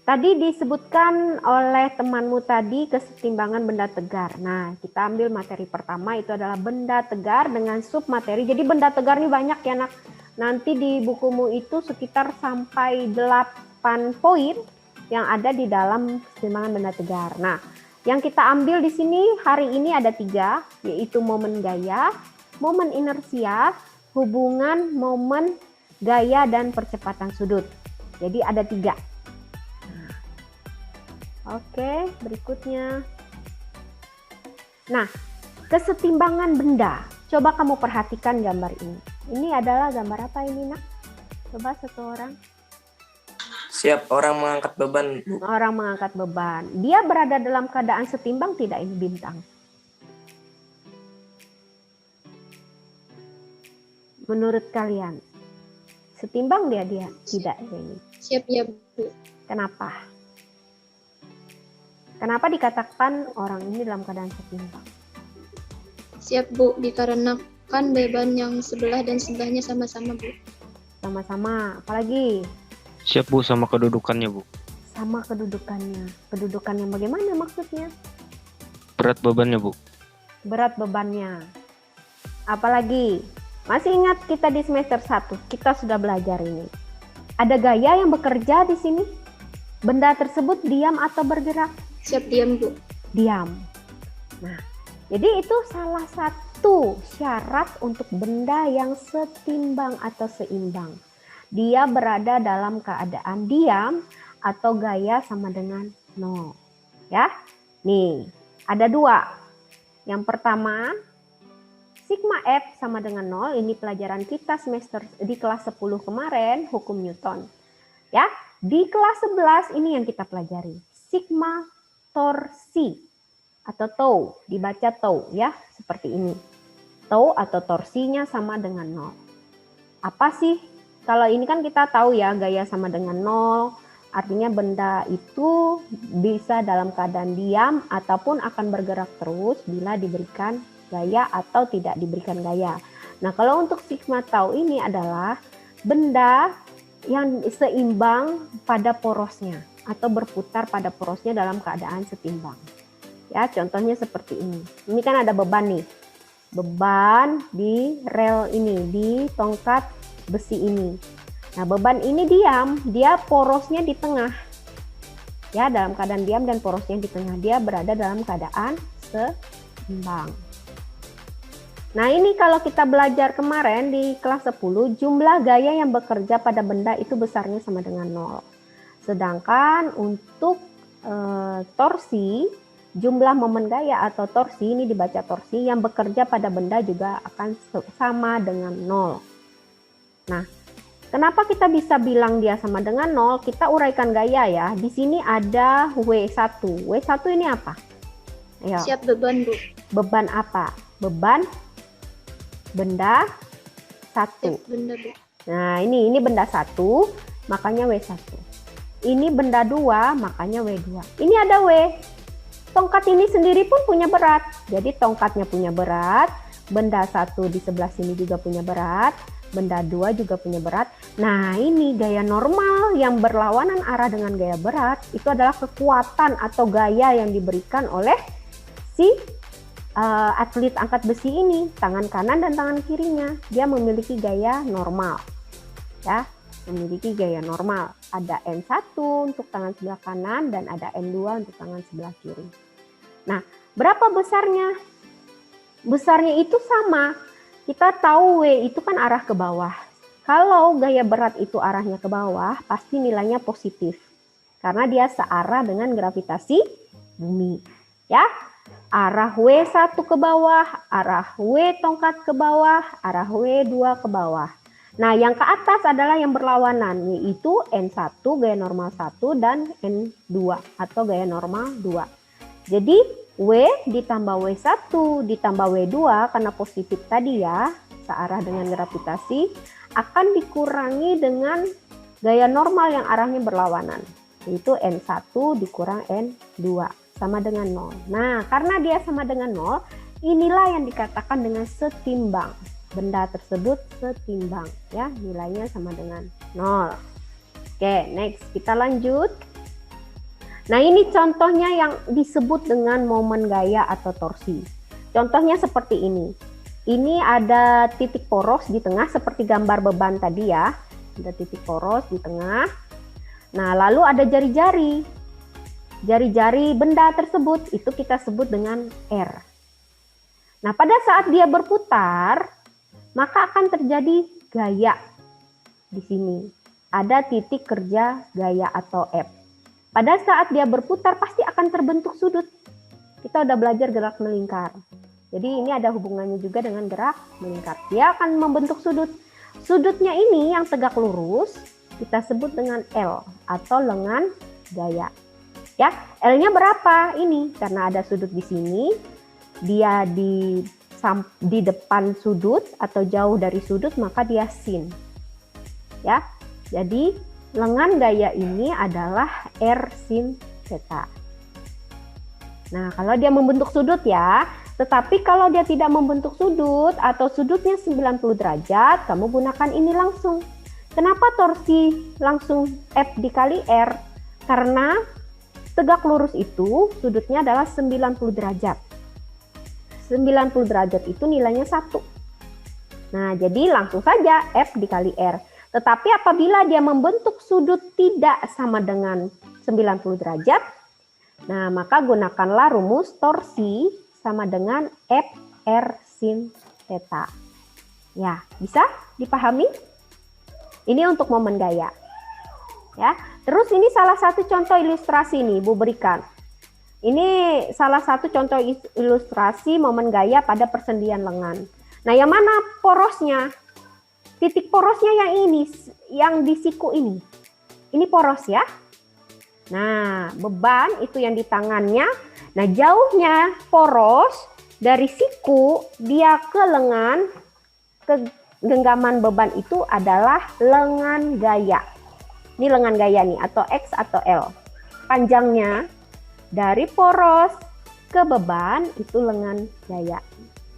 Tadi disebutkan oleh temanmu tadi kesetimbangan benda tegar. Nah, kita ambil materi pertama itu adalah benda tegar dengan submateri. Jadi benda tegar ini banyak ya, Nak. Nanti di bukumu itu sekitar sampai 8 poin yang ada di dalam kesetimbangan benda tegar. Nah, yang kita ambil di sini hari ini ada 3, yaitu momen gaya, momen inersia, hubungan momen gaya dan percepatan sudut. Jadi ada 3. Oke, berikutnya. Nah, kesetimbangan benda. Coba kamu perhatikan gambar ini. Ini adalah gambar apa ini, Nak? Coba satu orang. Siap, orang mengangkat beban, Bu. Orang mengangkat beban. Dia berada dalam keadaan setimbang tidak ini bintang? Menurut kalian, setimbang dia tidak ini? Siap ya, Bu. Kenapa? Kenapa dikatakan orang ini dalam keadaan setimbang? Siap, Bu, dikarenakan beban yang sebelah dan sebelahnya sama-sama, Bu. Sama-sama. Apalagi? Siap, Bu, sama kedudukannya, Bu. Sama kedudukannya. Kedudukannya bagaimana maksudnya? Berat bebannya, Bu. Berat bebannya. Apalagi? Masih ingat kita di semester 1, kita sudah belajar ini. Ada gaya yang bekerja di sini? Benda tersebut diam atau bergerak? Siap, diam, Bu. Diam. Nah, jadi itu salah satu syarat untuk benda yang setimbang atau seimbang. Dia berada dalam keadaan diam atau gaya sama dengan 0. Ya, nih ada 2. Yang pertama, sigma F sama dengan 0. Ini pelajaran kita semester di kelas 10 kemarin, hukum Newton. Ya, di kelas 11 ini yang kita pelajari. Sigma torsi atau tau, dibaca tau ya, seperti ini. Tau atau torsinya sama dengan 0. Apa sih? Kalau ini kan kita tahu ya, gaya sama dengan 0, artinya benda itu bisa dalam keadaan diam ataupun akan bergerak terus bila diberikan gaya atau tidak diberikan gaya. Nah, kalau untuk sigma tau ini adalah benda yang seimbang pada porosnya atau berputar pada porosnya dalam keadaan setimbang. Ya, contohnya seperti ini. Ini kan ada beban nih. Beban di rel ini, di tongkat besi ini. Nah, beban ini diam, dia porosnya di tengah. Ya, dalam keadaan diam dan porosnya di tengah. Dia berada dalam keadaan seimbang. Nah, ini kalau kita belajar kemarin di kelas 10, jumlah gaya yang bekerja pada benda itu besarnya sama dengan 0. Sedangkan untuk torsi, jumlah momen gaya atau torsi, ini dibaca torsi, yang bekerja pada benda juga akan sama dengan 0. Nah, kenapa kita bisa bilang dia sama dengan 0? Kita uraikan gaya ya. Di sini ada W1. W1 ini apa? Ayo. Siap, beban, Bu. Beban apa? Beban benda 1. Siap, benda, Bu. Nah, ini benda 1, makanya W1. Ini benda 2, makanya W2. Ini ada W. Tongkat ini sendiri pun punya berat. Jadi tongkatnya punya berat, benda 1 di sebelah sini juga punya berat, benda 2 juga punya berat. Nah, ini gaya normal yang berlawanan arah dengan gaya berat, itu adalah kekuatan atau gaya yang diberikan oleh si atlet angkat besi ini. Tangan kanan dan tangan kirinya, dia memiliki gaya normal. Ya, memiliki gaya normal. Ada N1 untuk tangan sebelah kanan dan ada N2 untuk tangan sebelah kiri. Nah, berapa besarnya? Besarnya itu sama. Kita tahu W itu kan arah ke bawah. Kalau gaya berat itu arahnya ke bawah, pasti nilainya positif. Karena dia searah dengan gravitasi bumi. Ya, arah W1 ke bawah, arah W tongkat ke bawah, arah W2 ke bawah. Nah, yang ke atas adalah yang berlawanan, yaitu N1 gaya normal 1 dan N2 atau gaya normal 2. Jadi W ditambah W1 ditambah W2 karena positif tadi ya, searah dengan gravitasi, akan dikurangi dengan gaya normal yang arahnya berlawanan, yaitu N1 dikurang N2 sama dengan 0. Nah, karena dia sama dengan 0, inilah yang dikatakan dengan setimbang. Benda tersebut setimbang ya, nilainya sama dengan 0. Oke, next kita lanjut. Nah, ini contohnya yang disebut dengan momen gaya atau torsi. Contohnya seperti ini. Ini ada titik poros di tengah seperti gambar beban tadi ya. Ada titik poros di tengah. Nah, lalu ada jari-jari. Jari-jari benda tersebut itu kita sebut dengan R. Nah, pada saat dia berputar, maka akan terjadi gaya di sini. Ada titik kerja gaya atau F. Pada saat dia berputar pasti akan terbentuk sudut. Kita udah belajar gerak melingkar. Jadi ini ada hubungannya juga dengan gerak melingkar. Dia akan membentuk sudut. Sudutnya ini yang tegak lurus kita sebut dengan L atau lengan gaya. Ya, L-nya berapa ini? Karena ada sudut di sini, dia di depan sudut atau jauh dari sudut, maka dia sin. Ya, jadi lengan gaya ini adalah R sin theta. Nah, kalau dia membentuk sudut ya, tetapi kalau dia tidak membentuk sudut atau sudutnya 90 derajat, kamu gunakan ini langsung. Kenapa torsi langsung F dikali R? Karena tegak lurus itu sudutnya adalah 90 derajat. 90 derajat itu nilainya 1. Nah, jadi langsung saja F dikali R. Tetapi apabila dia membentuk sudut tidak sama dengan 90 derajat, nah maka gunakanlah rumus torsi sama dengan F R sin theta. Ya, bisa dipahami? Ini untuk momen gaya. Ya, terus ini salah satu contoh ilustrasi nih, Bu berikan. Ini salah satu contoh ilustrasi momen gaya pada persendian lengan. Nah, yang mana porosnya? Titik porosnya yang ini, yang di siku ini. Ini poros ya. Nah, beban itu yang di tangannya. Nah, jauhnya poros dari siku dia ke lengan, ke genggaman beban itu adalah lengan gaya. Ini lengan gaya nih, atau X atau L. Panjangnya dari poros ke beban itu lengan gaya.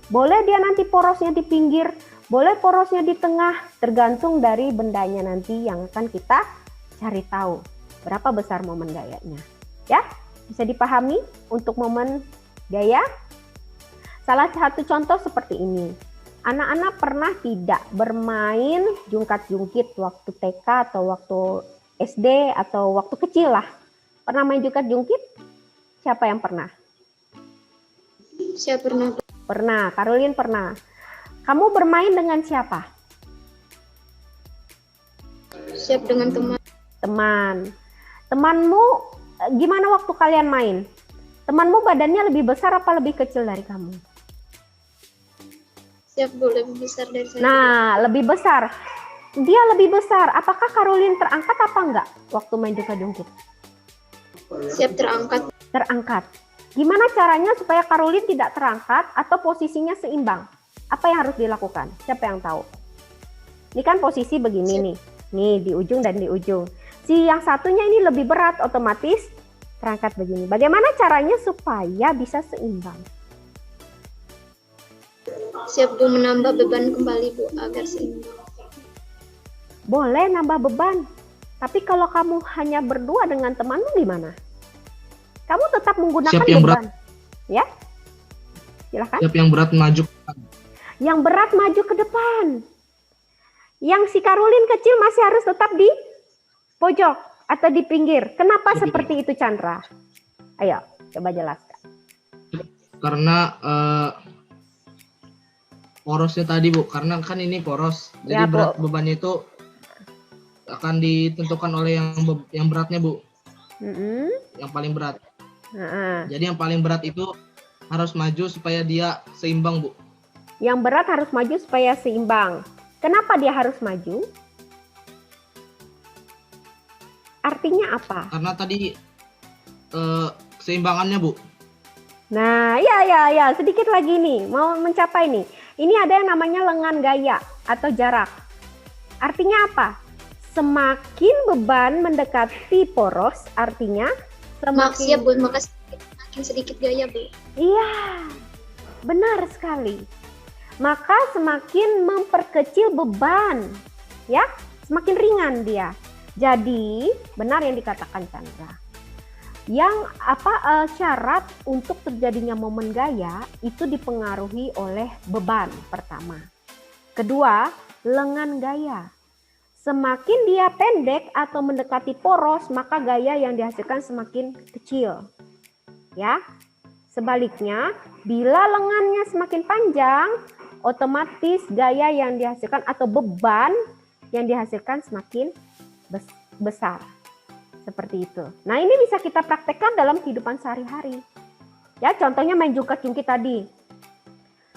Boleh dia nanti porosnya di pinggir, boleh porosnya di tengah, tergantung dari bendanya nanti yang akan kita cari tahu berapa besar momen gayanya. Ya, bisa dipahami untuk momen gaya? Salah satu contoh seperti ini. Anak-anak pernah tidak bermain jungkat-jungkit waktu TK atau waktu SD atau waktu kecil lah? Pernah main jungkat-jungkit? Siapa yang pernah? Saya pernah. Pernah, Karolin pernah. Kamu bermain dengan siapa? Siap dengan teman. Teman. Temanmu gimana waktu kalian main? Temanmu badannya lebih besar apa lebih kecil dari kamu? Siap Bu, lebih besar dari saya. Nah, lebih besar. Dia lebih besar. Apakah Karolin terangkat apa enggak waktu main jungkat-jungkit? Siap terangkat. Terangkat. Gimana caranya supaya Karolin tidak terangkat atau posisinya seimbang? Apa yang harus dilakukan? Siapa yang tahu? Ini kan posisi begini nih. Nih di ujung dan di ujung. Si yang satunya ini lebih berat, otomatis terangkat begini. Bagaimana caranya supaya bisa seimbang? Siap Bu, menambah beban kembali Bu agar seimbang. Boleh nambah beban. Tapi kalau kamu hanya berdua dengan temanmu gimana? Kamu tetap menggunakan Siap yang beban. berat. Ya? Silakan. Siap yang berat maju. Yang berat maju ke depan. Yang si Karolin kecil masih harus tetap di pojok atau di pinggir. Kenapa seperti itu, Chandra? Ayo, coba jelaskan. Karena porosnya tadi Bu, karena kan ini poros. Jadi Ya, Bu. berat bebannya itu akan ditentukan oleh yang beratnya Bu. Yang paling berat. Jadi yang paling berat itu harus maju supaya dia seimbang Bu. Yang berat harus maju supaya seimbang. Kenapa dia harus maju? Artinya apa? Karena tadi keseimbangannya Bu. Nah, ya, sedikit lagi nih, mau mencapai nih. Ini ada yang namanya lengan gaya atau jarak. Artinya apa? Semakin beban mendekati poros, artinya Siap Bu, maka semakin sedikit gaya Bu. Iya, benar sekali. Maka semakin memperkecil beban, ya, semakin ringan dia. Jadi, benar yang dikatakan Chandra. Syarat untuk terjadinya momen gaya itu dipengaruhi oleh beban pertama. Kedua, lengan gaya. Semakin dia pendek atau mendekati poros, maka gaya yang dihasilkan semakin kecil. Ya. Sebaliknya, bila lengannya semakin panjang, otomatis gaya yang dihasilkan atau beban yang dihasilkan semakin besar. Seperti itu. Nah, ini bisa kita praktekkan dalam kehidupan sehari-hari. Ya, contohnya main jungkat-jungkit tadi.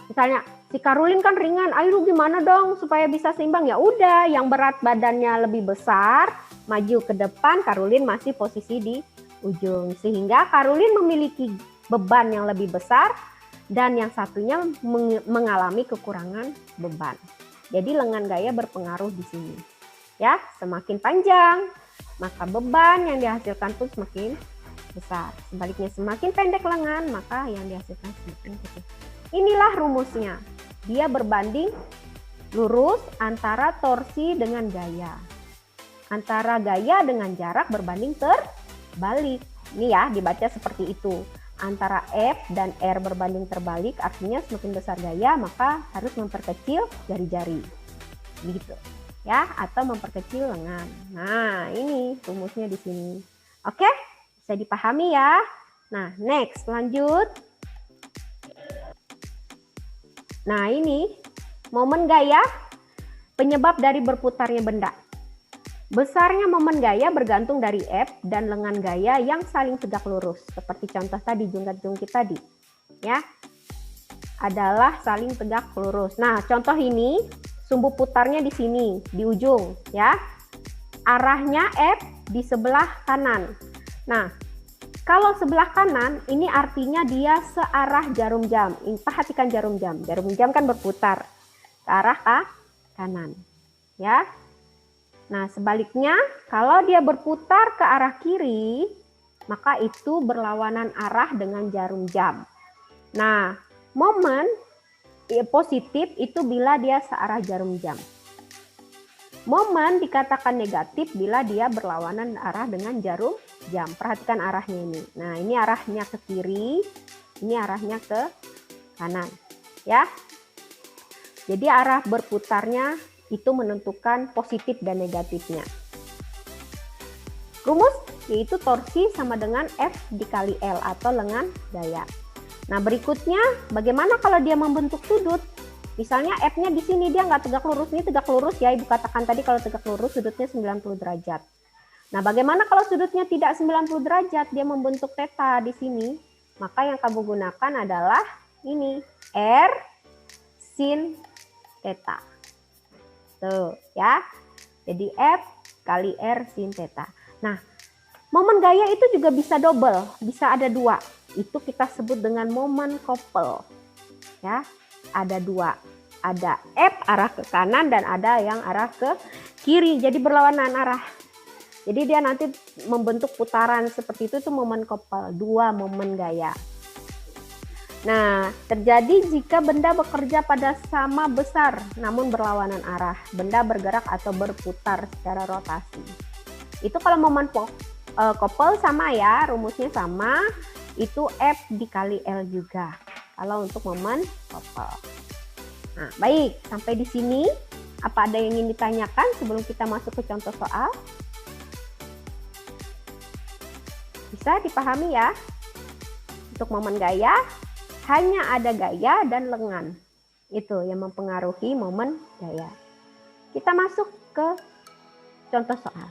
Misalnya, si Karulin kan ringan, ayo lu gimana dong supaya bisa seimbang? Ya udah, yang berat badannya lebih besar, maju ke depan, Karulin masih posisi di ujung. Sehingga Karulin memiliki beban yang lebih besar dan yang satunya mengalami kekurangan beban. Jadi lengan gaya berpengaruh di sini. Ya, semakin panjang, maka beban yang dihasilkan pun semakin besar. Sebaliknya semakin pendek lengan, maka yang dihasilkan semakin kecil. Inilah rumusnya. Dia berbanding lurus antara torsi dengan gaya. Antara gaya dengan jarak berbanding terbalik. Ini ya, dibaca seperti itu. Antara F dan R berbanding terbalik, artinya semakin besar gaya, maka harus memperkecil jari-jari. Gitu. Ya, atau memperkecil lengan. Nah, ini rumusnya di sini. Oke, bisa dipahami ya. Nah, next, lanjut. Nah, ini momen gaya penyebab dari berputarnya benda. Besarnya momen gaya bergantung dari F dan lengan gaya yang saling tegak lurus. Seperti contoh tadi, jungkat-jungkit tadi. Ya, adalah saling tegak lurus. Nah, contoh ini, sumbu putarnya di sini, di ujung, ya. Arahnya F di sebelah kanan. Nah, kalau sebelah kanan, ini artinya dia searah jarum jam. Perhatikan jarum jam. Jarum jam kan berputar ke arah kanan, ya. Nah, sebaliknya, kalau dia berputar ke arah kiri, maka itu berlawanan arah dengan jarum jam. Nah, momen positif itu bila dia searah jarum jam. Momen dikatakan negatif bila dia berlawanan arah dengan jarum jam. Perhatikan arahnya ini. Nah, ini arahnya ke kiri, ini arahnya ke kanan. Ya. Jadi arah berputarnya itu menentukan positif dan negatifnya. Rumus yaitu torsi sama dengan F dikali L atau lengan gaya. Nah, berikutnya bagaimana kalau dia membentuk sudut? Misalnya F-nya di sini dia nggak tegak lurus, ini tegak lurus ya, Ibu katakan tadi kalau tegak lurus sudutnya 90 derajat. Nah, bagaimana kalau sudutnya tidak 90 derajat, dia membentuk theta di sini? Maka yang kamu gunakan adalah ini, R sin theta. Tuh ya. Jadi F kali R sin theta. Nah, momen gaya itu juga bisa double, bisa ada dua. Itu kita sebut dengan momen couple. Ya, ada dua. Ada F arah ke kanan dan ada yang arah ke kiri. Jadi berlawanan arah. Jadi dia nanti membentuk putaran seperti itu momen couple, dua momen gaya. Nah, terjadi jika benda bekerja pada sama besar namun berlawanan arah. Benda bergerak atau berputar secara rotasi. Itu kalau momen couple sama ya, rumusnya sama. Itu F dikali L juga kalau untuk momen couple. Nah, baik, sampai di sini apa ada yang ingin ditanyakan sebelum kita masuk ke contoh soal? Bisa dipahami ya? Untuk momen gaya hanya ada gaya dan lengan. Itu yang mempengaruhi momen gaya. Kita masuk ke contoh soal.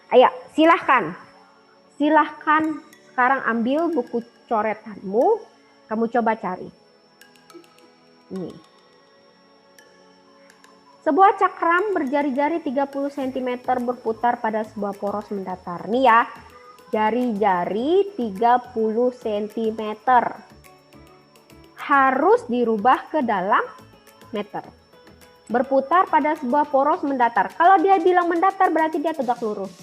Ayo, silahkan. Silahkan sekarang ambil buku coretanmu, kamu coba cari. Ini. Sebuah cakram berjari-jari 30 cm berputar pada sebuah poros mendatar. Nih ya, jari-jari 30 cm. Harus dirubah ke dalam meter. Berputar pada sebuah poros mendatar. Kalau dia bilang mendatar berarti dia tegak lurus.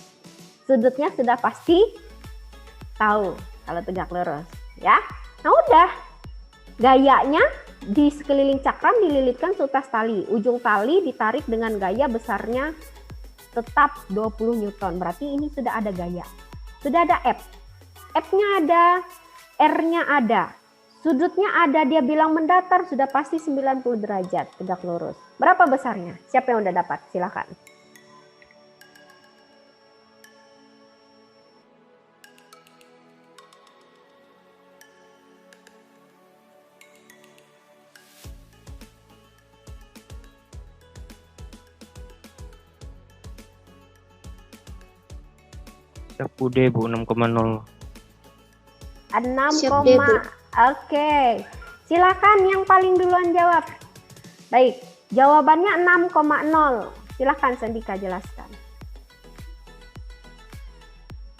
Sudutnya sudah pasti tahu kalau tegak lurus, ya. Nah udah, gayanya di sekeliling cakram dililitkan seutas tali. Ujung tali ditarik dengan gaya besarnya tetap 20 Newton. Berarti ini sudah ada gaya. Sudah ada F. F-nya ada, R-nya ada, sudutnya ada, dia bilang mendatar, sudah pasti 90 derajat tegak lurus. Berapa besarnya? Siapa yang udah dapat? Silakan. Siap Bu D Bu, 6,0. 6, Siap deh, Bu. Oke. Silakan yang paling duluan jawab. Baik, jawabannya 6,0. Silakan Sandika jelaskan.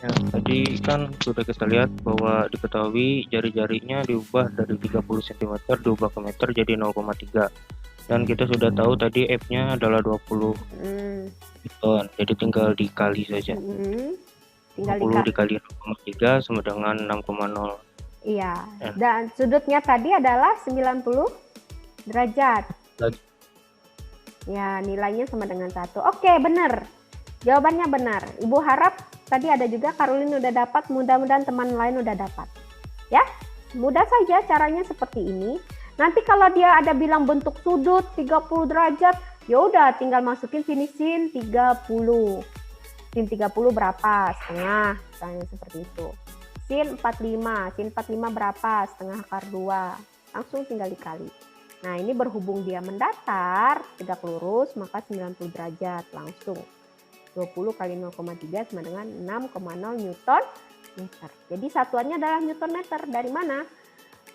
Ya, tadi kan sudah kita lihat bahwa diketahui jari-jarinya diubah dari 30 cm diubah ke meter jadi 0,3. Dan kita sudah tahu tadi F-nya adalah 20 Newton. Jadi tinggal dikali saja. Tinggal 20 dikali 0,3 sama dengan 6,0. Iya. Ya. Dan sudutnya tadi adalah 90 derajat. Ya, nilainya sama dengan 1. Oke, benar. Jawabannya benar. Ibu harap tadi ada juga Karolin udah dapat, mudah-mudahan teman lain udah dapat. Ya, mudah saja caranya seperti ini. Nanti kalau dia ada bilang bentuk sudut 30 derajat, ya udah tinggal masukin sini sin 30. Sin 30 berapa? Setengah, misalnya seperti itu. Sin 45, sin 45 berapa? Setengah akar 2. Langsung tinggal dikali. Nah, ini berhubung dia mendatar, tegak lurus, maka 90 derajat langsung. 20 kali 0,3 sama dengan 6,0 Newton meter. Jadi satuannya adalah Newton meter. Dari mana?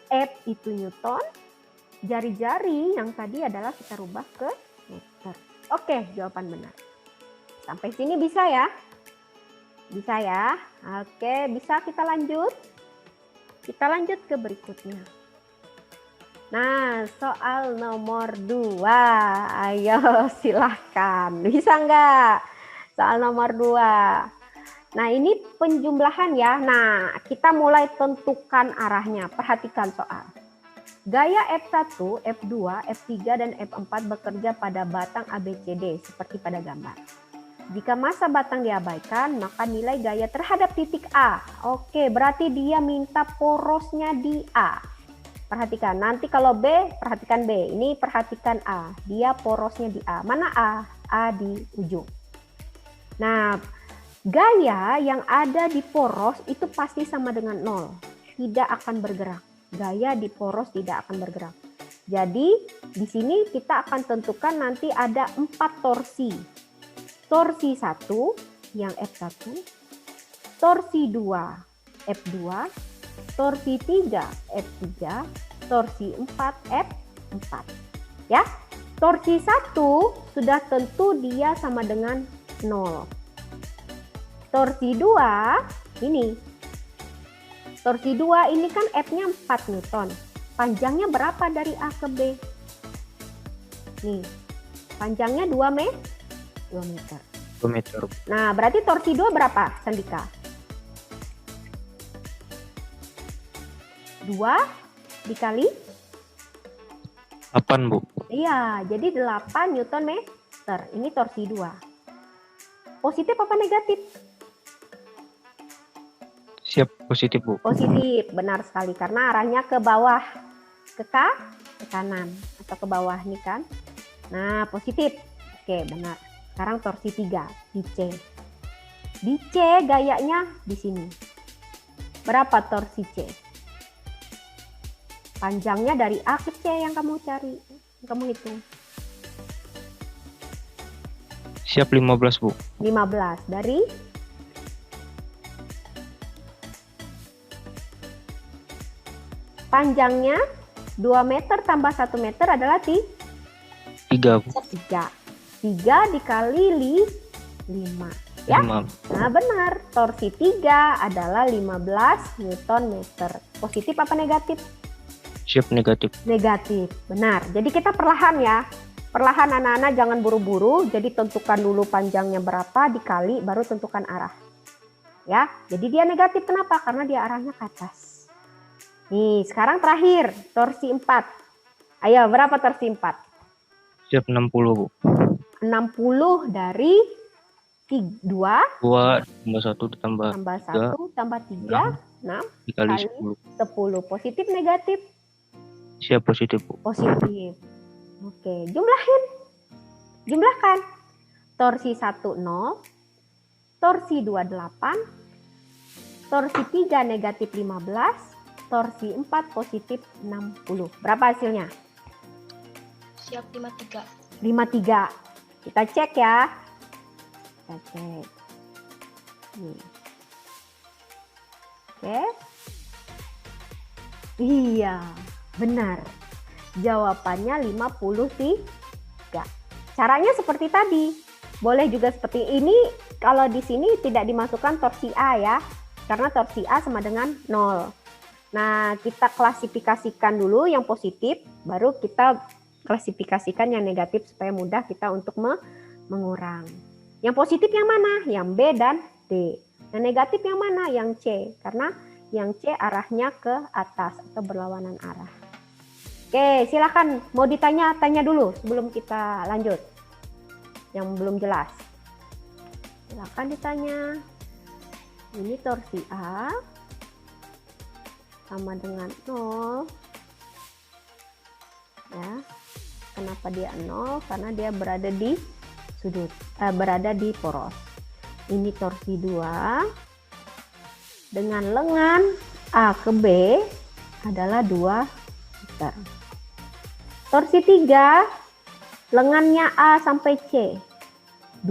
F itu Newton, jari-jari yang tadi adalah kita rubah ke meter. Oke, jawaban benar. Sampai sini bisa ya? Bisa ya? Oke, bisa kita lanjut? Kita lanjut ke berikutnya. Nah, soal nomor 2. Ayo silahkan. Bisa nggak? Soal nomor 2. Nah, ini penjumlahan ya. Nah, kita mulai tentukan arahnya. Perhatikan soal. Gaya F1, F2, F3, dan F4 bekerja pada batang ABCD seperti pada gambar. Jika massa batang diabaikan, maka nilai gaya terhadap titik A. Oke, berarti dia minta porosnya di A. Perhatikan, nanti kalau B, perhatikan B. Ini perhatikan A. Dia porosnya di A. Mana A? A di ujung. Nah, gaya yang ada di poros itu pasti sama dengan 0. Tidak akan bergerak. Gaya di poros tidak akan bergerak. Jadi, di sini kita akan tentukan nanti ada 4 torsi. Torsi 1 yang F1, torsi 2 F2, torsi 3 F3, torsi 4 F4. Ya, torsi 1 sudah tentu dia sama dengan 0. Torsi 2 ini. Torsi 2 ini kan F-nya 4 Newton. Panjangnya berapa dari A ke B? Nih, panjangnya 2 meter. 2 meter. 2 meter. Nah, berarti torsi 2 berapa, Sandika? 2 dikali? 8, Bu. Iya, jadi 8 Newton meter. Ini torsi 2. Positif apa negatif? Siap, positif, Bu. Positif, benar sekali. Karena arahnya ke bawah. Ke kanan. Atau ke bawah nih kan. Nah, positif. Oke, benar. Sekarang torsi 3 di C. Di C gayanya di sini. Berapa torsi C? Panjangnya dari A ke C yang kamu cari. Kamu hitung. Siap, 15, Bu. 15 dari panjangnya 2 meter tambah 1 meter adalah 3, Bu. 3. 3 dikali 5. Ya? 5. Nah, benar. Torsi 3 adalah 15 Newton meter. Positif apa negatif? Siap, negatif. Negatif. Benar. Jadi kita perlahan ya. Perlahan anak-anak, jangan buru-buru. Jadi tentukan dulu panjangnya berapa dikali baru tentukan arah. Ya. Jadi dia negatif kenapa? Karena dia arahnya ke atas. Nih, sekarang terakhir torsi 4. Ayo, berapa torsi 4? Siap, 60, Bu. 60 dari 2 2 tambah 1 ditambah tambah 3. 1 tambah 3 6 dikali kali 10. 10. Positif negatif? Siap, positif, Bu. Positif. Oke, jumlahkan. Torsi 1 0, torsi 2 8, torsi 3 negatif 15, torsi 4 positif 60. Berapa hasilnya? Siap 53. 53. Kita cek ya. Kita cek. Nih. Oke. Iya, benar. Jawabannya 53. Caranya seperti tadi. Boleh juga seperti ini. Kalau di sini tidak dimasukkan torsi A ya. Karena torsi A sama dengan 0. Nah, kita klasifikasikan dulu yang positif, baru kita klasifikasikan yang negatif supaya mudah kita untuk mengurang. Yang positif yang mana? Yang B dan D. Yang negatif yang mana? Yang C. Karena yang C arahnya ke atas atau berlawanan arah. Oke, silakan. Mau ditanya, tanya dulu sebelum kita lanjut. Yang belum jelas. Silakan ditanya. Ini torsi A sama dengan 0. Ya. Kenapa dia 0? Karena dia berada di sudut, berada di poros. Ini torsi 2 dengan lengan A ke B adalah 2 meter. Torsi 3 lengannya A sampai C 2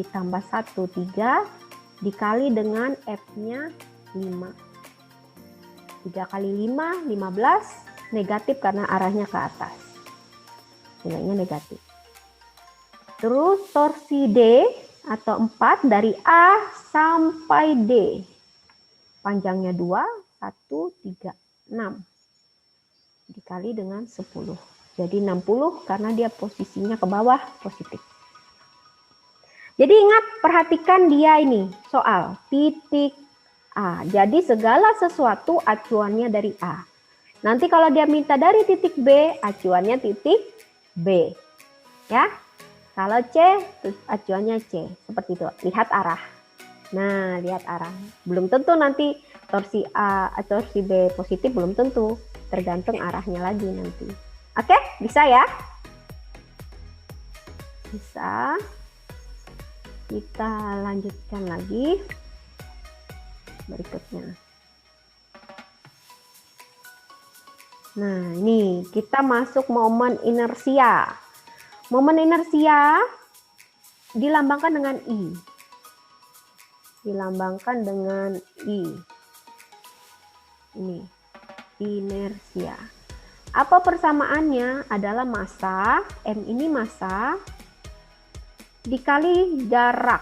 ditambah 1 3 dikali dengan F-nya 5. 3 kali 5 15, negatif karena arahnya ke atas. Nilainya negatif. Terus torsi D atau 4 dari A sampai D. Panjangnya 2, 1, 3, 6. Dikali dengan 10. Jadi 60 karena dia posisinya ke bawah positif. Jadi ingat, perhatikan dia ini soal titik A. Jadi segala sesuatu acuannya dari A. Nanti kalau dia minta dari titik B, acuannya titik B. Ya. Kalau C, acuannya C. Seperti itu. Lihat arah. Nah, lihat arah. Belum tentu nanti torsi A atau torsi B positif, belum tentu. Tergantung arahnya lagi nanti. Oke, bisa ya? Bisa. Kita lanjutkan lagi berikutnya. Nah, ini kita masuk momen inersia. Momen inersia dilambangkan dengan I. Dilambangkan dengan I. Ini, inersia. Apa persamaannya? Adalah massa, M ini massa, dikali jarak.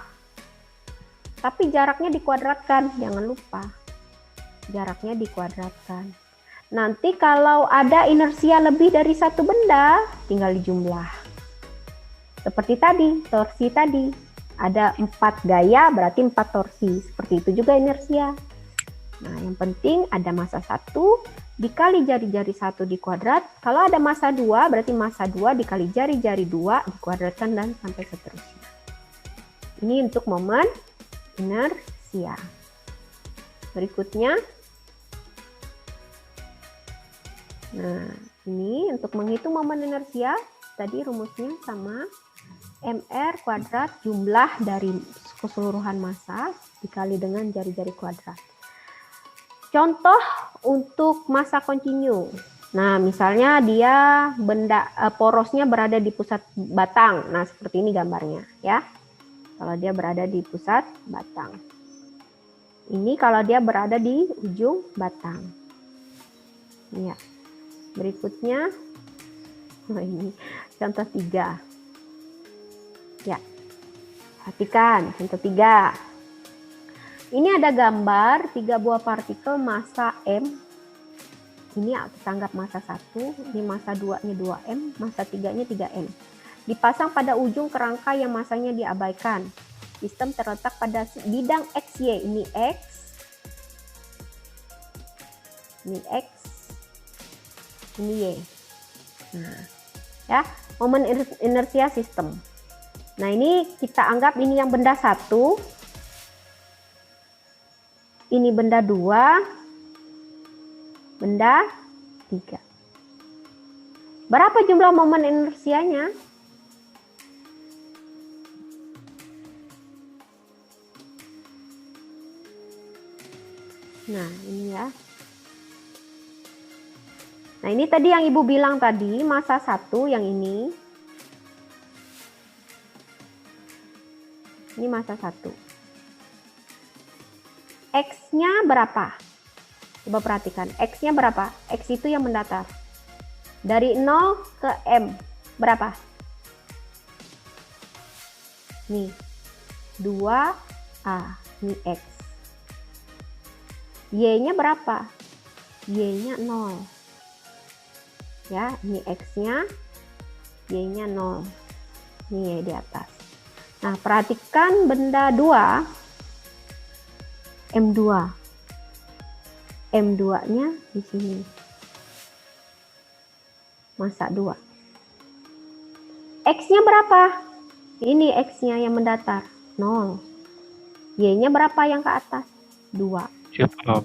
Tapi jaraknya dikuadratkan, jangan lupa. Jaraknya dikuadratkan. Nanti kalau ada inersia lebih dari satu benda, tinggal dijumlah. Seperti tadi, torsi tadi. Ada 4 gaya, berarti 4 torsi. Seperti itu juga inersia. Nah, yang penting ada massa 1 dikali jari-jari 1 dikuadrat. Kalau ada massa 2, berarti massa 2 dikali jari-jari 2 dikuadratkan dan sampai seterusnya. Ini untuk momen inersia. Berikutnya. Nah, ini untuk menghitung momen inersia, tadi rumusnya sama mr kuadrat jumlah dari keseluruhan massa dikali dengan jari-jari kuadrat. Contoh untuk massa kontinu. Nah, misalnya dia benda porosnya berada di pusat batang. Nah, seperti ini gambarnya ya. Kalau dia berada di pusat batang. Ini kalau dia berada di ujung batang. Ya. Berikutnya, ini contoh 3. Ya, perhatikan contoh 3. Ini ada gambar 3 buah partikel massa M. Ini kita anggap massa 1, ini massa 2-nya 2M, massa 3-nya 3M. Dipasang pada ujung kerangka yang massanya diabaikan. Sistem terletak pada bidang XY. Ini X. Ini X. Ini Y. Nah, ya, momen inersia sistem. Nah, ini kita anggap ini yang benda 1. Ini benda 2, benda 3. Berapa jumlah momen inersianya? Nah, ini ya. Nah, ini tadi yang Ibu bilang tadi, massa 1 yang ini. Ini massa 1. X-nya berapa? Coba perhatikan, X-nya berapa? X itu yang mendatar. Dari 0 ke M, berapa? Nih, 2A, ini X. Y-nya berapa? Y-nya 0. Ya, ini X-nya, Y-nya 0. Ini Y di atas. Nah, perhatikan benda 2, M2. M2-nya di sini. Massa 2. X-nya berapa? Ini X-nya yang mendatar, 0. Y-nya berapa yang ke atas? 2. Siapa?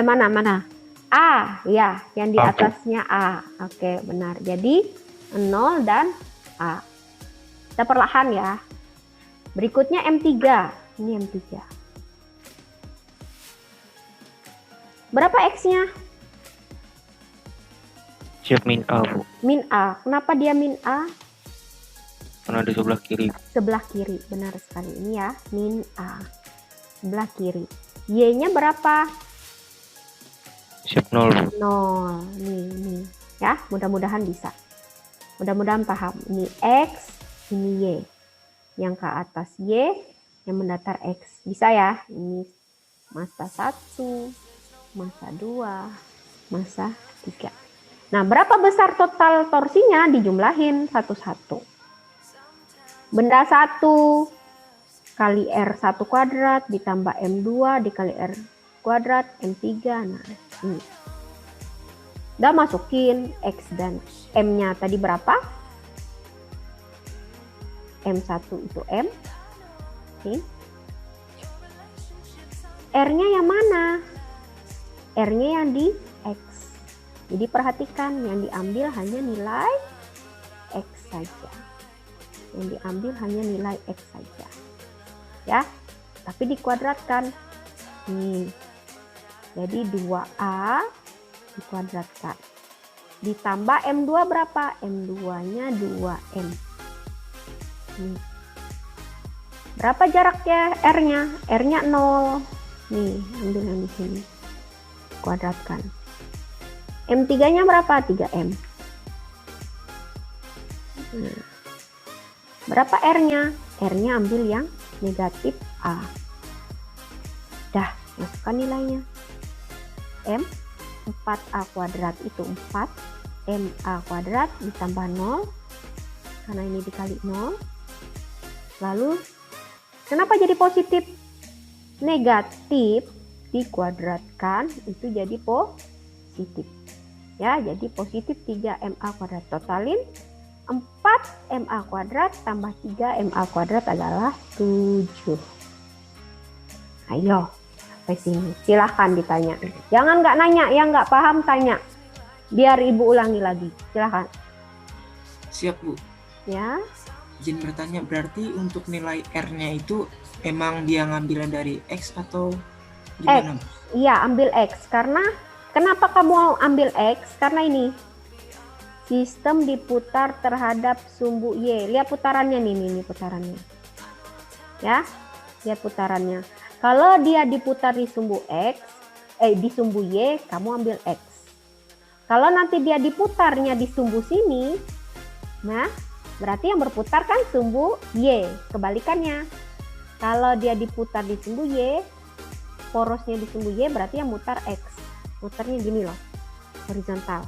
Mana? A, ya, yang di atasnya A. Oke, benar. Jadi 0 dan A. Kita perlahan ya. Berikutnya M3. Ini M3. Berapa X-nya? Siap min A, Bu. Min A. Kenapa dia min A? Karena di sebelah kiri. Sebelah kiri, benar sekali. Ini ya, min A. Sebelah kiri. Y-nya berapa? Siap 0, Bu. 0. Nih. Ya, mudah-mudahan bisa. Mudah-mudahan paham. Ini X, ini Y. Yang ke atas Y, yang mendatar X. Bisa ya? Ini massa 1, massa 2, massa 3. Nah, berapa besar total torsinya? Dijumlahin satu-satu. Benda 1 kali R1 kuadrat ditambah M2 dikali R kuadrat M3. Nah, ini. Udah masukin X dan M-nya tadi berapa? M1 itu M. Oke. R-nya yang mana? R-nya yang di X. Jadi perhatikan, yang diambil hanya nilai X saja. Yang diambil hanya nilai X saja. Ya, tapi dikuadratkan. Nih. Jadi 2A dikuadratkan. Ditambah M2 berapa? M2-nya 2M. Nih. Berapa jaraknya R-nya? R-nya 0. Nih, ambil yang di sini. Kuadratkan. M3-nya berapa? 3M. Nah. Berapa R-nya? R-nya ambil yang negatif A. Dah, masukkan nilainya. M 4A kuadrat itu 4. MA kuadrat ditambah 0. Karena ini dikali 0. Lalu, kenapa jadi positif? Negatif dikuadratkan itu jadi positif. Ya, jadi positif 3MA kuadrat. Totalin 4MA kuadrat tambah 3MA kuadrat adalah 7. Ayo, sampai sini. Silahkan ditanya. Jangan nggak nanya, yang nggak paham tanya. Biar Ibu ulangi lagi. Silahkan. Siap, Bu. Ya. Izin bertanya, berarti untuk nilai R-nya itu emang dia ngambil dari X atau gimana? X. Iya, ambil X. Karena, kenapa kamu ambil X? Karena ini. Sistem diputar terhadap sumbu Y. Lihat putarannya nih, ini putarannya. Ya, lihat putarannya. Kalau dia diputar di sumbu X, di sumbu Y, kamu ambil X. Kalau nanti dia diputarnya di sumbu sini, nah, berarti yang berputar kan sumbu Y. Kebalikannya. Kalau dia diputar di sumbu Y, porosnya di sumbu Y berarti yang mutar X. Mutarnya gini loh, horizontal.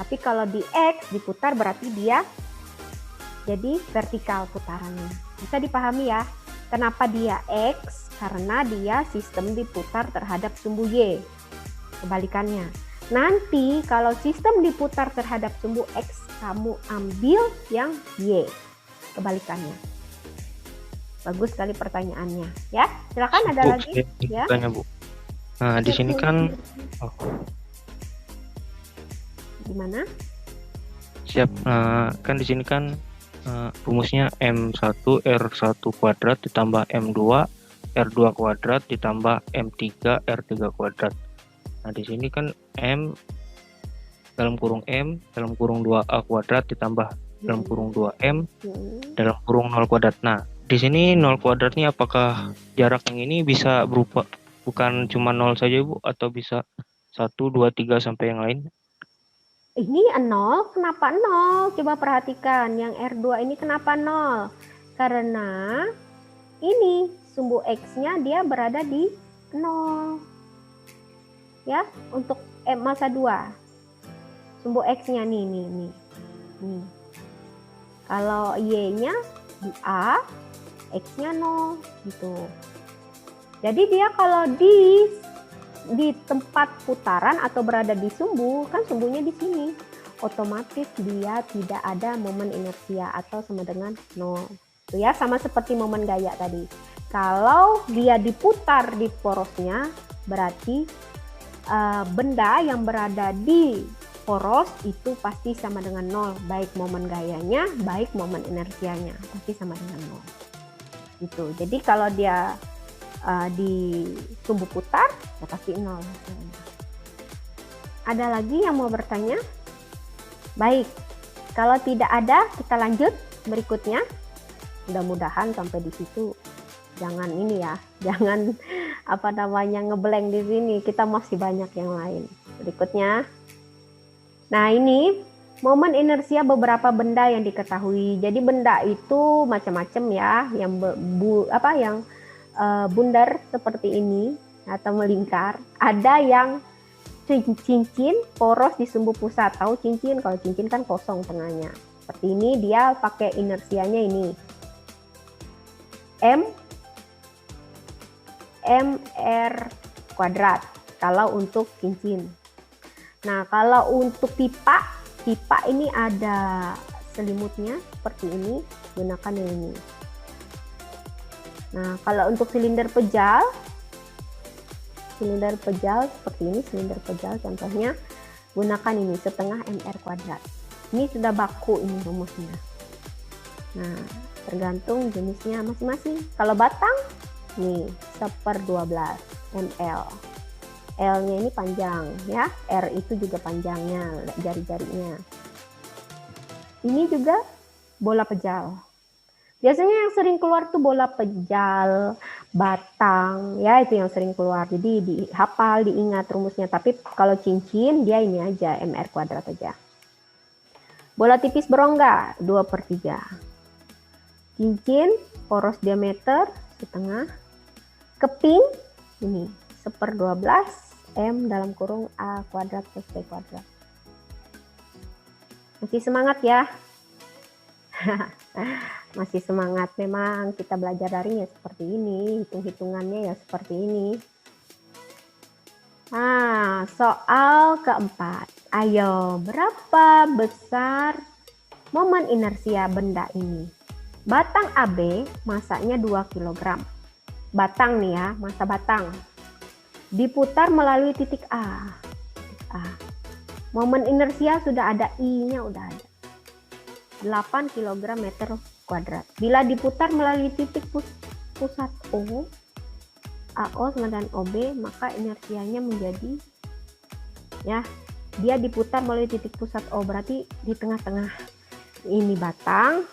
Tapi kalau di X diputar berarti dia jadi vertikal putarannya. Bisa dipahami ya? Kenapa dia X? Karena dia sistem diputar terhadap sumbu Y. Kebalikannya. Nanti kalau sistem diputar terhadap sumbu X, kamu ambil yang Y. Kebalikannya. Bagus sekali pertanyaannya. Ya, silakan ada Bu, lagi. Ya. Tanya, Bu. Nah, di sini kan Gimana? siap. Kan di sini kan rumusnya M1 R1 kuadrat ditambah M2 R2 kuadrat ditambah M3 R3 kuadrat. Nah, di sini kan M dalam kurung M dalam kurung 2A kuadrat ditambah dalam kurung 2M dalam kurung 0 kuadrat. Nah, di sini 0 kuadrat ini apakah jarak yang ini bisa berupa bukan cuma 0 saja, Bu, atau bisa 1, 2, 3 sampai yang lain? Ini 0, kenapa 0? Coba perhatikan, yang R2 ini kenapa 0? Karena ini sumbu X-nya dia berada di 0. Ya, untuk massa 2. Sumbu X-nya nih. Kalau Y-nya di A, X-nya 0 gitu. Jadi dia kalau di tempat putaran atau berada di sumbu, kan sumbunya di sini, otomatis dia tidak ada momen inersia atau sama dengan 0. Itu ya, sama seperti momen gaya tadi. Kalau dia diputar di porosnya, berarti benda yang berada di poros itu pasti sama dengan 0, baik momen gayanya, baik momen inersianya, pasti sama dengan 0. Gitu. Jadi kalau dia di sumbu putar, ya pasti 0. Ada lagi yang mau bertanya? Baik, kalau tidak ada, kita lanjut berikutnya. Mudah-mudahan sampai di situ. Jangan ini ya, jangan ngeblank di sini. Kita masih banyak yang lain. Berikutnya. Nah, ini momen inersia beberapa benda yang diketahui. Jadi benda itu macam-macam ya, yang bundar seperti ini atau melingkar. Ada yang cincin poros di sumbu pusat. Tahu cincin? Kalau cincin kan kosong tengahnya. Seperti ini, dia pakai inersianya ini mr kuadrat kalau untuk cincin. Nah, kalau untuk pipa ini ada selimutnya seperti ini, gunakan yang ini. Nah, kalau untuk silinder pejal seperti ini, silinder pejal contohnya, gunakan ini setengah mr kuadrat. Ini sudah baku ini rumusnya. Nah, tergantung jenisnya masing-masing. Kalau batang, nih 1/12 ml. L-nya ini panjang ya, R itu juga panjangnya, jari-jarinya. Ini juga bola pejal. Biasanya yang sering keluar tuh bola pejal, batang, ya itu yang sering keluar. Jadi dihafal, diingat rumusnya. Tapi kalau cincin dia ini aja, mr kuadrat aja. Bola tipis berongga 2/3. Cincin poros diameter setengah. Keping ini 1/12 M dalam kurung A kuadrat plus B kuadrat. Masih semangat ya? Masih semangat, memang kita belajar daring ya seperti ini, hitung-hitungannya ya seperti ini. Nah, soal keempat. Ayo, berapa besar momen inersia benda ini? Batang AB masanya 2 kg. Batang nih ya, massa batang. Diputar melalui titik A. Momen inersia sudah ada, I-nya udah ada. 8 kg meter kuadrat. Bila diputar melalui titik pusat O, AO sama dengan OB, maka inersianya menjadi, ya, dia diputar melalui titik pusat O, berarti di tengah-tengah ini batang,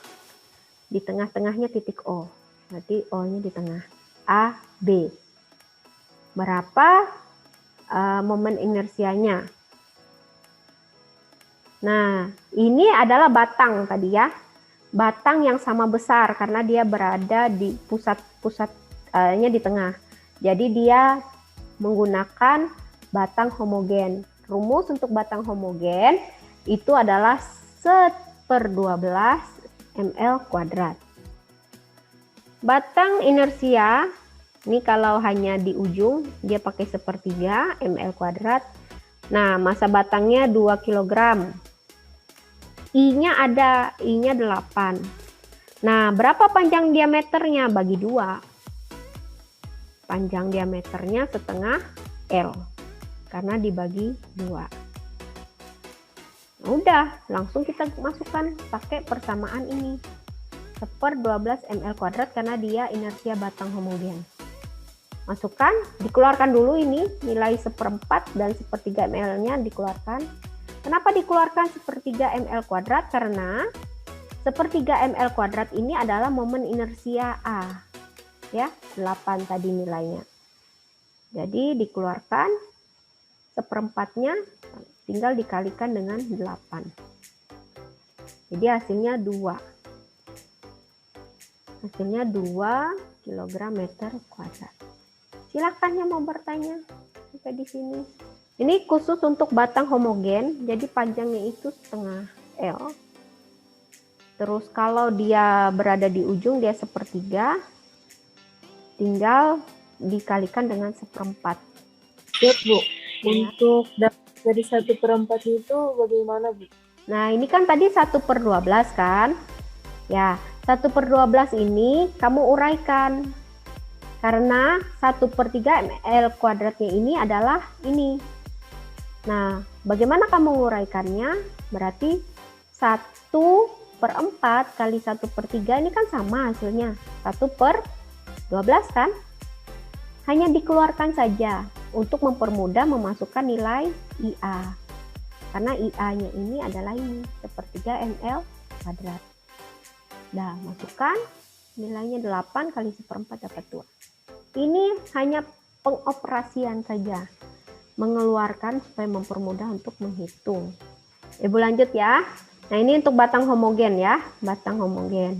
di tengah-tengahnya titik O, berarti O-nya di tengah. A, B. Berapa momen inersianya? Nah, ini adalah batang tadi ya. Batang yang sama besar karena dia berada di pusatnya di tengah. Jadi dia menggunakan batang homogen. Rumus untuk batang homogen itu adalah 1/12 ml kuadrat. Batang inersia ini kalau hanya di ujung dia pakai 1/3 ml kuadrat. Nah, massa batangnya 2 kg. I-nya ada, I-nya 8. Nah, berapa panjang diameternya? Bagi 2. Panjang diameternya setengah L karena dibagi 2. Nah, udah, langsung kita masukkan pakai persamaan ini. 1/12 ml kuadrat karena dia inersia batang homogen. Masukkan, dikeluarkan dulu ini nilai 1/4 dan 1/3 ml-nya dikeluarkan. Kenapa dikeluarkan 1/3 ml kuadrat? Karena 1/3 ml kuadrat ini adalah momen inersia A. Ya, 8 tadi nilainya. Jadi dikeluarkan 1/4-nya tinggal dikalikan dengan 8. Jadi hasilnya 2. Hasilnya 2 kg meter kuadrat. Silakan yang mau bertanya sampai di sini. Ini khusus untuk batang homogen, jadi panjangnya itu 1/2 L. Terus kalau dia berada di ujung dia 1/3, tinggal dikalikan dengan 1/4. Siap, Bu. Untuk dari 1/4 itu bagaimana, Bu? Nah, ini kan tadi 1/12 kan? Ya, 1/12 ini kamu uraikan. Karena 1/3 ml kuadratnya ini adalah ini. Nah, bagaimana kamu menguraikannya? Berarti 1/4 kali 1/3 ini kan sama hasilnya. 1/12 kan? Hanya dikeluarkan saja untuk mempermudah memasukkan nilai IA. Karena IA-nya ini adalah ini, 1/3 ml kuadrat. Nah, masukkan nilainya 8 kali 1/4 dapat 2. Ini hanya pengoperasian saja. Mengeluarkan supaya mempermudah untuk menghitung. Ibu lanjut ya. Nah, ini untuk batang homogen ya, batang homogen.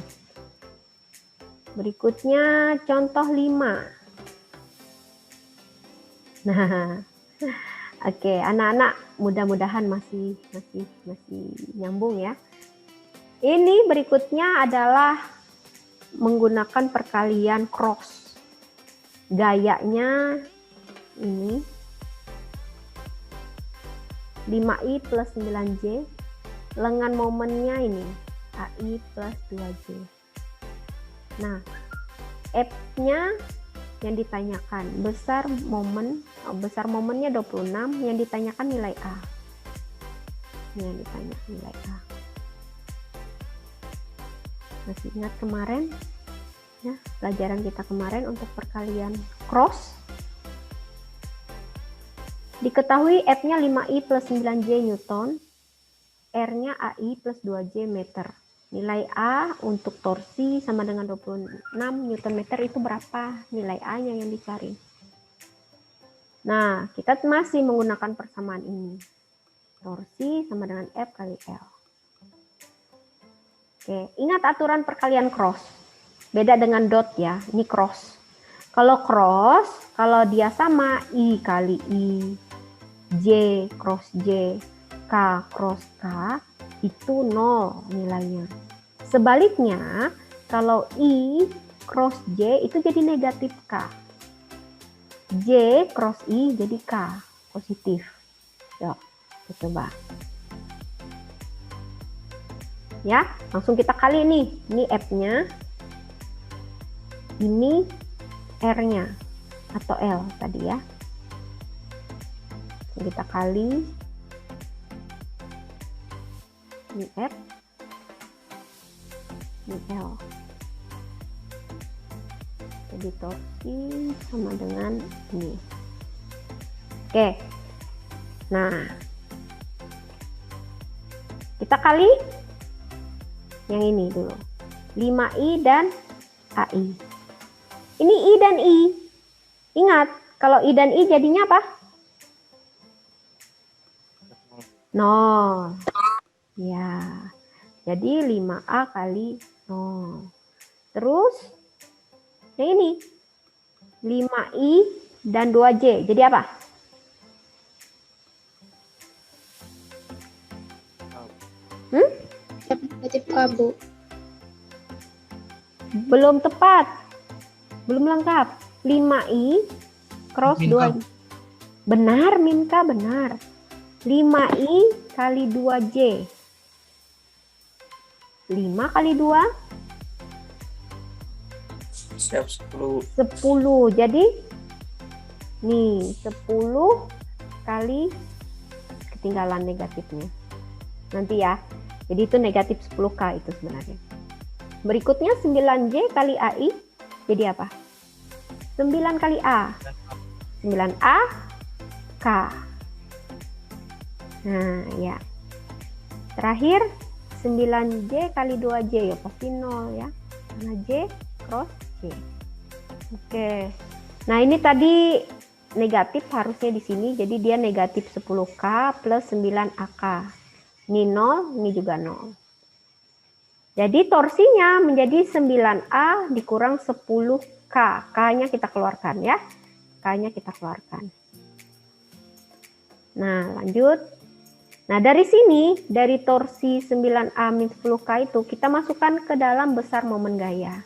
Berikutnya contoh 5. Nah, oke, anak-anak mudah-mudahan masih nyambung ya. Ini berikutnya adalah menggunakan perkalian cross. Gayanya ini 5i plus 9j, lengan momennya ini AI plus 2j. Nah, F-nya yang ditanyakan, besar momennya 26, yang ditanyakan nilai A. Ini yang ditanya nilai A. Masih ingat kemarin ya, pelajaran kita kemarin untuk perkalian cross? Diketahui F-nya 5i plus 9j Newton, R-nya AI plus 2j meter. Nilai A untuk torsi sama dengan 26 Newton meter itu berapa? Nilai A-nya yang dicari. Nah, kita masih menggunakan persamaan ini. Torsi sama dengan F kali L. Oke, ingat aturan perkalian cross. Beda dengan dot ya, ini cross. Kalau cross, kalau dia sama I kali I, J cross J, K cross K, itu 0 nilainya. Sebaliknya, kalau I cross J itu jadi negatif K. J cross I jadi K, positif. Yuk, kita coba. Ya, langsung kita kali nih. Ini F-nya. Ini R-nya atau L tadi ya. Kita kali. Ini F. Ini L. Jadi torsi sama dengan ini. Oke. Nah. Kita kali yang ini dulu. 5i dan AI. Ini I dan I. Ingat, kalau I dan I jadinya apa? 0. Ya. Jadi 5A kali 0. Terus, yang ini. 5I dan 2J. Jadi apa? Negatif A, Bu. Belum tepat. Belum lengkap. 5i cross 2. Benar, Minka, benar. 5i kali 2j. 5 kali 2? Siap 10. 10. Jadi Nih, 10 kali ketinggalan negatifnya. Nanti ya. Jadi itu negatif 10K itu sebenarnya. Berikutnya 9J kali AI. Jadi apa? 9 kali A. 9A K. Nah, ya. Terakhir 9J kali 2J ya pasti 0 ya. Karena J cross J. Oke. Nah, ini tadi negatif harusnya di sini. Jadi dia negatif 10K plus 9AK. Ini 0, ini juga 0. Jadi torsinya menjadi 9A dikurang 10K. K-nya kita keluarkan ya. K-nya kita keluarkan. Nah, lanjut. Nah, dari sini, dari torsi 9A min 10K itu, kita masukkan ke dalam besar momen gaya.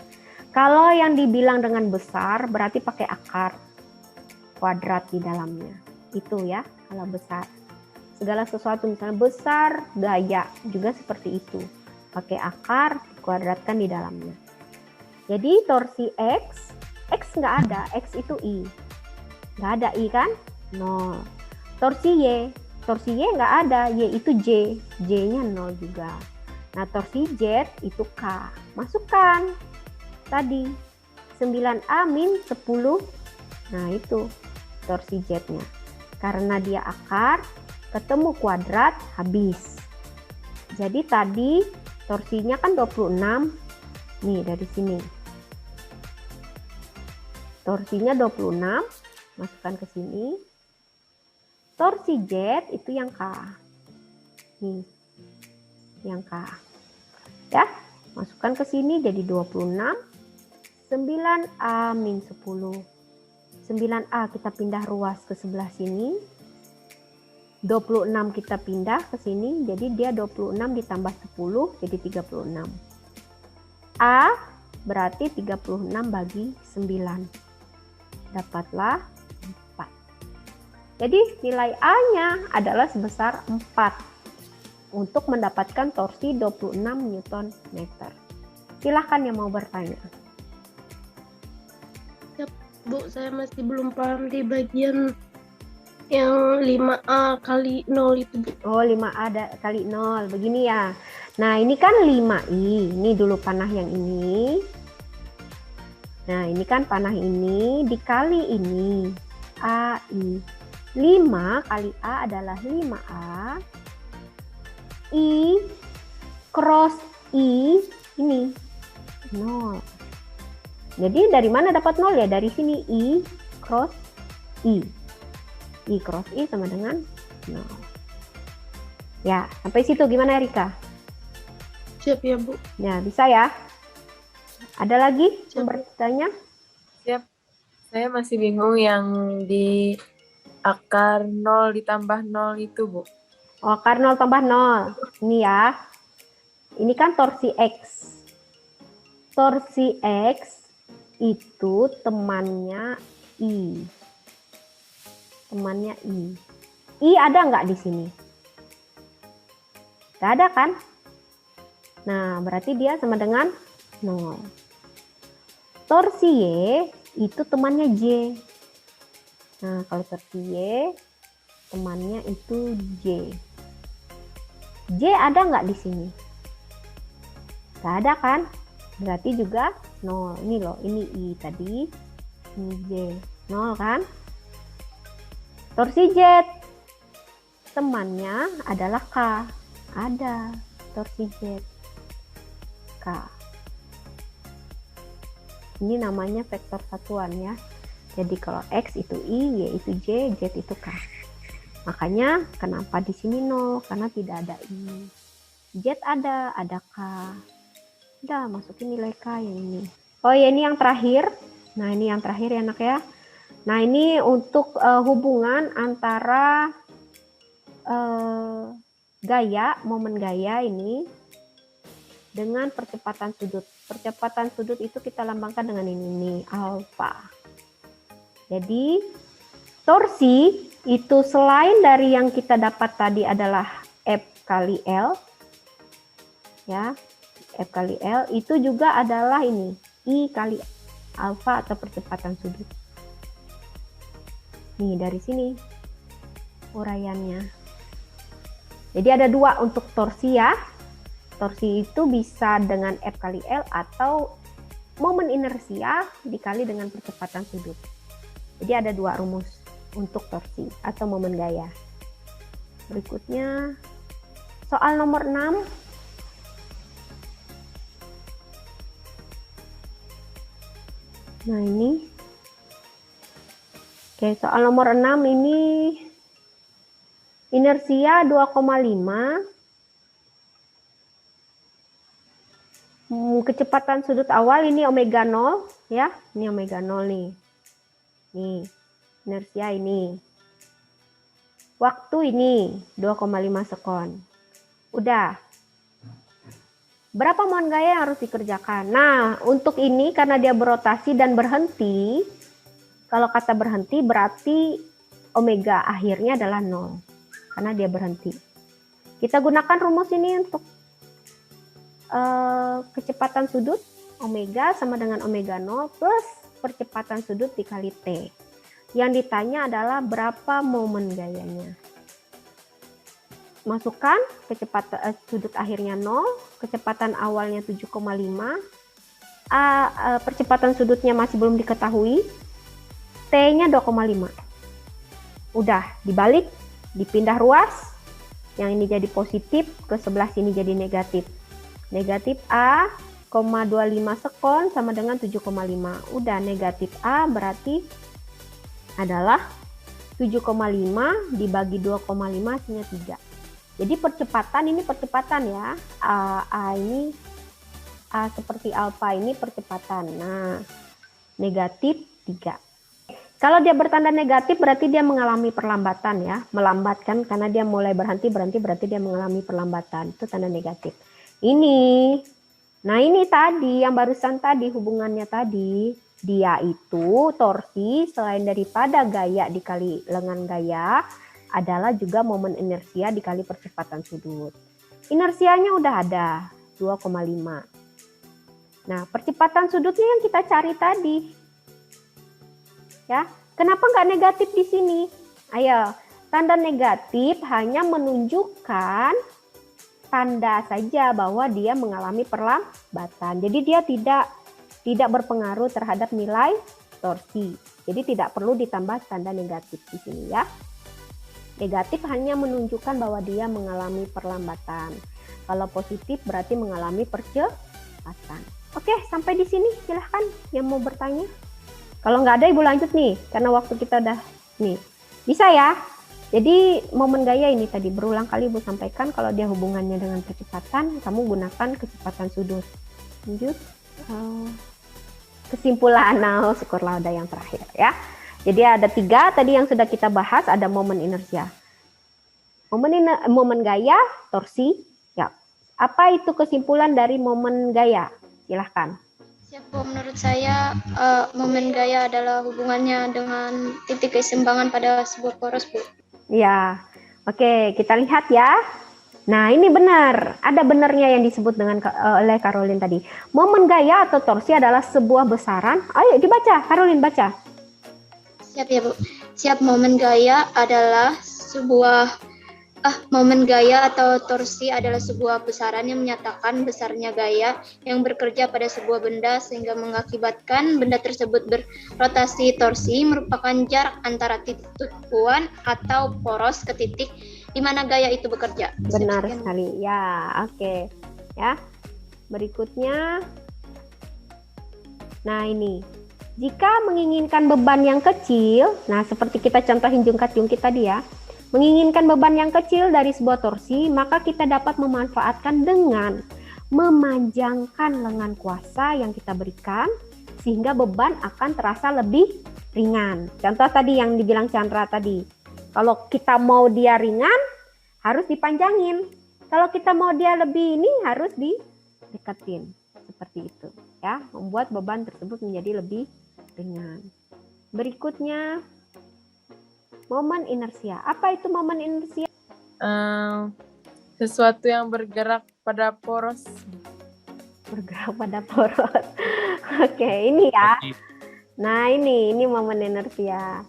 Kalau yang dibilang dengan besar, berarti pakai akar kuadrat di dalamnya. Itu ya, kalau besar. Segala sesuatu misalnya besar, gaya, juga seperti itu. Pakai akar, dikuadratkan di dalamnya. Jadi torsi X nggak ada, X itu I. Nggak ada I kan? 0. Torsi Y nggak ada, Y itu J. J-nya 0 juga. Nah, torsi Z itu K. Masukkan. Tadi 9A min 10. Nah, itu torsi Z-nya. Karena dia akar, ketemu kuadrat, habis. Jadi tadi torsinya kan 26. Nih, dari sini. Torsinya 26. Masukkan ke sini. Torsi Z itu yang K. Nih. Yang K. Ya, masukkan ke sini jadi 26. 9A min 10. 9A kita pindah ruas ke sebelah sini. 26 kita pindah ke sini. Jadi dia 26 ditambah 10 jadi 36. A berarti 36 bagi 9. Dapatlah 4. Jadi nilai A-nya adalah sebesar 4 untuk mendapatkan torsi 26 Newton meter. Silahkan yang mau bertanya. Bu, saya masih belum paham di bagian yang 5A kali 0 itu, Bu. Oh, 5A kali 0. Begini ya. Nah, ini kan 5I. Ini dulu panah yang ini. Nah, ini kan panah ini dikali ini. AI. 5 kali A adalah 5A. I cross I ini 0. Jadi dari mana dapat 0 ya? Dari sini I cross I. I cross I sama dengan 0. Ya, sampai situ gimana Rika? Siap ya, Bu. Ya, bisa ya. Ada lagi yang bertanya? Siap. Saya masih bingung yang di akar 0 ditambah 0 itu, Bu. Oh, akar 0 tambah 0. Ini ya. Ini kan torsi X. Torsi X itu temannya I. Temannya I. I ada nggak di sini? Nggak ada kan? Nah, berarti dia sama dengan 0. Torsi Y itu temannya J. Nah, kalau torsi Y temannya itu J. J ada nggak di sini? Nggak ada kan? Berarti juga 0. Ini loh, ini I tadi. Ini J. 0 kan? Torsi Z. Temannya adalah K. Ada torsi Z. K. Ini namanya vektor satuan ya. Jadi kalau X itu I, Y itu J, Z itu K. Makanya kenapa di sini 0? Karena tidak ada I. Z ada K. Udah, masukin nilai K yang ini. Oh ya, ini yang terakhir. Nah, ini yang terakhir ya, Nak ya. Nah, ini untuk hubungan antara gaya, momen gaya ini dengan percepatan sudut. Percepatan sudut itu kita lambangkan dengan ini nih, alfa. Jadi, torsi itu selain dari yang kita dapat tadi adalah F kali L, ya, F kali L, itu juga adalah ini, I kali alfa atau percepatan sudut. Nih dari sini uraiannya. Jadi ada 2 untuk torsi ya. Torsi itu bisa dengan F kali L atau momen inersia dikali dengan percepatan sudut. Jadi ada 2 rumus untuk torsi atau momen gaya. Berikutnya soal nomor 6. Nah ini. Oke, soal nomor 6 ini inersia 2,5. Kecepatan sudut awal ini omega 0 ya. Ini omega 0 nih. Nih, inersia ini. Waktu ini 2,5 sekon. Udah. Berapa momen gaya yang harus dikerjakan? Nah, untuk ini karena dia berotasi dan berhenti, kalau kata berhenti berarti omega akhirnya adalah 0. Karena dia berhenti. Kita gunakan rumus ini untuk kecepatan sudut. Omega sama dengan omega 0 plus percepatan sudut dikali T. Yang ditanya adalah berapa momen gayanya. Masukkan kecepatan sudut akhirnya 0, kecepatan awalnya 7,5, percepatan sudutnya masih belum diketahui, T-nya 2,5. Udah dibalik, dipindah ruas, yang ini jadi positif, ke sebelah sini jadi negatif. Negatif A, 0,25 sekon sama dengan 7,5. Udah negatif A berarti adalah 7,5 dibagi 2,5 hasilnya 3. Jadi percepatan ini percepatan ya. A ini A seperti alfa ini percepatan. Nah, negatif 3. Kalau dia bertanda negatif berarti dia mengalami perlambatan ya. Melambatkan karena dia mulai berhenti berarti dia mengalami perlambatan. Itu tanda negatif. Ini. Nah, ini tadi yang barusan tadi hubungannya tadi. Dia itu torsi selain daripada gaya dikali lengan gaya adalah juga momen inersia dikali percepatan sudut. Inersianya udah ada 2,5. Nah, percepatan sudutnya yang kita cari tadi. Ya, kenapa nggak negatif di sini? Ayo, tanda negatif hanya menunjukkan tanda saja bahwa dia mengalami perlambatan. Jadi dia tidak berpengaruh terhadap nilai torsi. Jadi tidak perlu ditambah tanda negatif di sini ya. Negatif hanya menunjukkan bahwa dia mengalami perlambatan. Kalau positif berarti mengalami percepatan. Oke, sampai di sini silahkan yang mau bertanya. Kalau nggak ada Ibu lanjut nih, karena waktu kita udah nih. Bisa ya? Jadi momen gaya ini tadi berulang kali Ibu sampaikan kalau dia hubungannya dengan percepatan, kamu gunakan kecepatan sudut. Lanjut. Kesimpulan, nah syukurlah ada yang terakhir ya. Jadi ada 3 tadi yang sudah kita bahas, ada momen inersia. Momen gaya, torsi. Ya. Apa itu kesimpulan dari momen gaya? Silahkan. Siap Bu, menurut saya momen gaya adalah hubungannya dengan titik keseimbangan pada sebuah poros Bu. Ya, oke kita lihat ya. Nah ini benar, ada benarnya yang disebut dengan oleh Caroline tadi. Momen gaya atau torsi adalah sebuah besaran. Ayo dibaca, Caroline baca. Siap ya Bu. Siap, momen gaya adalah momen gaya atau torsi adalah sebuah besaran yang menyatakan besarnya gaya yang bekerja pada sebuah benda sehingga mengakibatkan benda tersebut berotasi. Torsi merupakan jarak antara titik tujuan atau poros ke titik di mana gaya itu bekerja. Benar sekali. Ya, oke. Ya. Berikutnya. Nah, ini. Jika menginginkan beban yang kecil, nah seperti kita contohin jungkat-jungkit tadi ya, menginginkan beban yang kecil dari sebuah torsi, maka kita dapat memanfaatkan dengan memanjangkan lengan kuasa yang kita berikan, sehingga beban akan terasa lebih ringan. Contoh tadi yang dibilang Chandra tadi, kalau kita mau dia ringan, harus dipanjangin. Kalau kita mau dia lebih ini, harus dideketin. Seperti itu. Ya, membuat beban tersebut menjadi lebih ringan. Berikutnya, momen inersia. Apa itu momen inersia? Sesuatu yang bergerak pada poros. Bergerak pada poros. Oke, ini ya. Nah, ini momen inersia.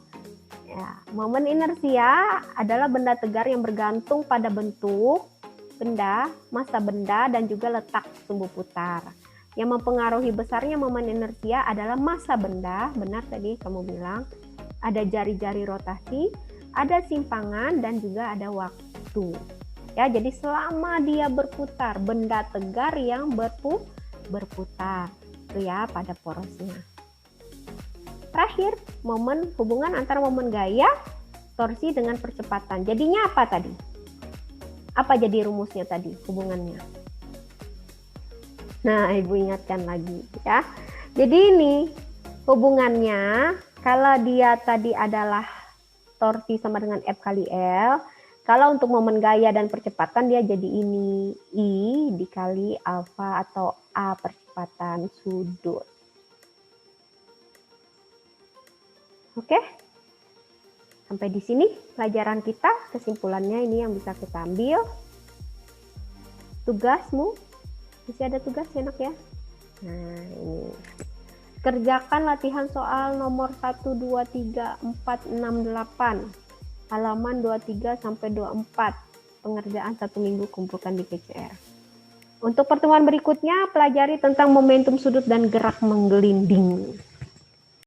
Ya, momen inersia adalah benda tegar yang bergantung pada bentuk benda, massa benda, dan juga letak sumbu putar. Yang mempengaruhi besarnya momen inersia adalah massa benda, benar tadi kamu bilang, ada jari-jari rotasi, ada simpangan, dan juga ada waktu. Ya, jadi selama dia berputar, benda tegar yang berputar, itu ya pada porosnya. Terakhir, hubungan antara momen gaya, torsi dengan percepatan. Jadinya apa tadi? Apa jadi rumusnya tadi hubungannya? Nah, Ibu ingatkan lagi ya. Jadi ini hubungannya, kalau dia tadi adalah torsi sama dengan F kali L, kalau untuk momen gaya dan percepatan dia jadi ini, I dikali alfa atau A percepatan sudut. Oke, sampai di sini pelajaran kita. Kesimpulannya ini yang bisa kita ambil. Tugasmu, masih ada tugas enak ya? Nah ini, kerjakan latihan soal nomor 1, 2, 3, 4, 6, 8, halaman 23 sampai 24, pengerjaan 1 minggu kumpulkan di PCR. Untuk pertemuan berikutnya, pelajari tentang momentum sudut dan gerak menggelinding.